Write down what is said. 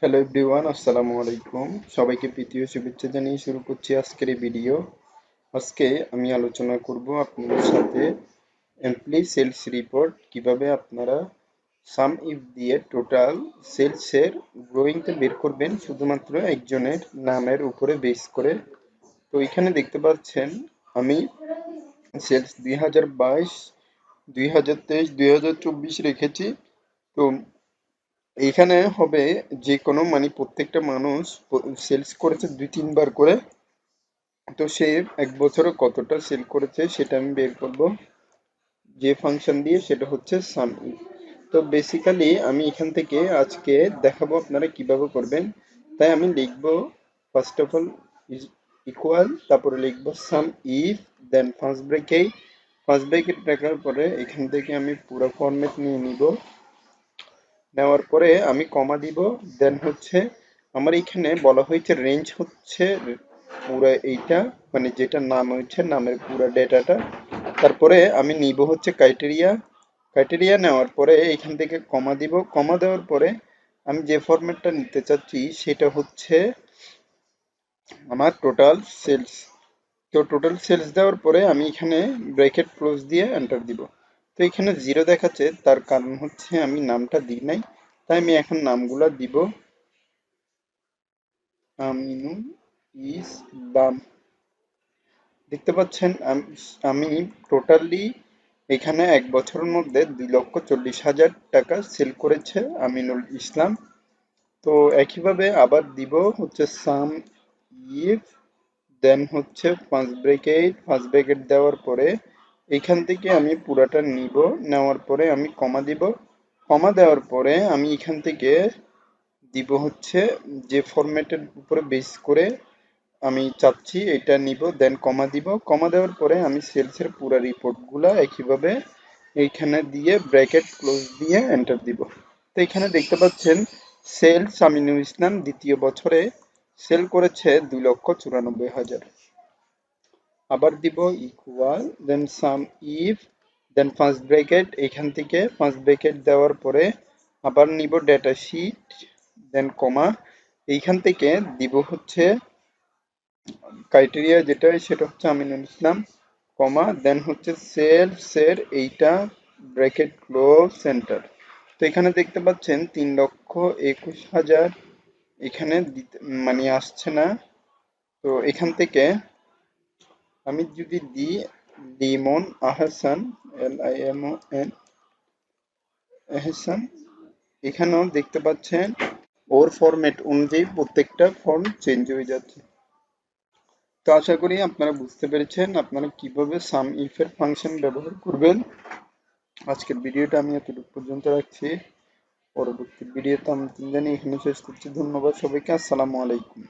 Hello everyone, আসসালামু আলাইকুম। সবাইকে প্রীতি ও শুভেচ্ছা জানিয়ে শুরু করছি আজকের এই ভিডিও। আজকে আমি আলোচনা করব আপনাদের সাথে এমপ্লয়ি সেলস রিপোর্ট কিভাবে আপনারা সাম ইফ দিয়ে টোটাল সেলসের গ্রোয়িংটা বের করবেন শুধুমাত্র একজনের নামের উপরে বেস করে। তো এখানে দেখতে পাচ্ছেন আমি সেলস 2022, 2023, 2024 রেখেছি। তো এইখানে হবে যে কোনো মানে প্রত্যেকটা মানুষ সেলস করেছে 2-3 বার করে। তো সে এক বছরে কতটা সেল করেছে সেটা আমি বের করব যে ফাংশন দিয়ে, সেটা হচ্ছে সাম। তো বেসিক্যালি আমি এখান থেকে আজকে দেখাবো আপনারা কিভাবে করবেন। তাই আমি লিখব first of all is equal, তারপরে লিখব সাম ইফ, দেন ফার্স্ট ব্রেকেট রাখার পরে এখান থেকে আমি পুরো ফরম্যাট নিয়ে নিব। নেওয়ার পরে আমি কমা দিব। দেন হচ্ছে আমার এখানে বলা হয়েছে রেঞ্জ হচ্ছে পুরো এইটা, মানে যেটা নাম হচ্ছে নামের পুরো ডেটাটা। তারপরে আমি নিব হচ্ছে ক্রাইটেরিয়া নেওয়ার পরে এখান থেকে কমা দিব। কমা দেওয়ার পরে আমি যে ফরম্যাটটা নিতে চাচ্ছি সেটা হচ্ছে আমার টোটাল সেলস। তো টোটাল সেলস দেওয়ার পরে আমি এখানে ব্র্যাকেট ক্লোজ দিয়ে এন্টার দিব। তো এখানে জিরো দেখাচ্ছে, তার কারণ হচ্ছে আমি নামটা দিই নাই। তাই আমি এখন নামগুলা দিব। আমিনুল ইসলাম। দেখতে পাচ্ছেন আমি টোটালি এখানে এক বছরের মধ্যে 2,40,000 টাকা সেল করেছে আমিনুল ইসলাম। তো একইভাবে আবার দিব হচ্ছে সাম ইফ, দেন হচ্ছে ফার্স্ট ব্রেকেট দেওয়ার পরে এখান থেকে আমি পুরাটা নিব। নেওয়ার পরে আমি কমা দিব। কমা দেওয়ার পরে আমি এখান থেকে দিব হচ্ছে যে ফরম্যাটের উপরে বেস করে আমি চাচ্ছি এটা নিব, দেন কমা দিব। কমা দেওয়ার পরে আমি সেলসের পুরো রিপোর্টগুলো একইভাবে এইখানে দিয়ে ব্র্যাকেট ক্লোজ দিয়ে এন্টার দিব। তো এখানে দেখতে পাচ্ছেন সেলস আমিনুল ইসলাম দ্বিতীয় বছরে সেল করেছে 2,94,000। আবার দিব equal, then sum if, then first bracket, এখান থেকে ফার্স্ট ব্র্যাকেট দেওয়ার পরে আবার নিব ডেটা শিট, দেন কমা। এইখান থেকে দিব হচ্ছে ক্রাইটেরিয়া যেটা সেটা হচ্ছে আমিনুল ইসলাম, কমা, দেন হচ্ছে সেলসের এইটা ব্র্যাকেট ক্লোজ সেন্টার। তো এখানে দেখতে পাচ্ছেন 3,21,000 এখানে মানে আসছে না। তো এখান থেকে আমি যদি দিই লিমন আহসান, LIMON আহসান, এখানেও দেখতে পাচ্ছেন ওর ফরম্যাট অনুযায়ী প্রত্যেকটা ফর্ম চেঞ্জ হয়ে যাচ্ছে। তো আশা করি আপনারা বুঝতে পেরেছেন আপনারা কিভাবে সাম ইফ এর ফাংশন ব্যবহার করবেন। আজকের ভিডিওটা আমি এতটুকু পর্যন্ত রাখছি। পরবর্তী ভিডিওতে আমি জানি এখানে শেষ করছি। ধন্যবাদ সবাইকে। আসসালামু আলাইকুম।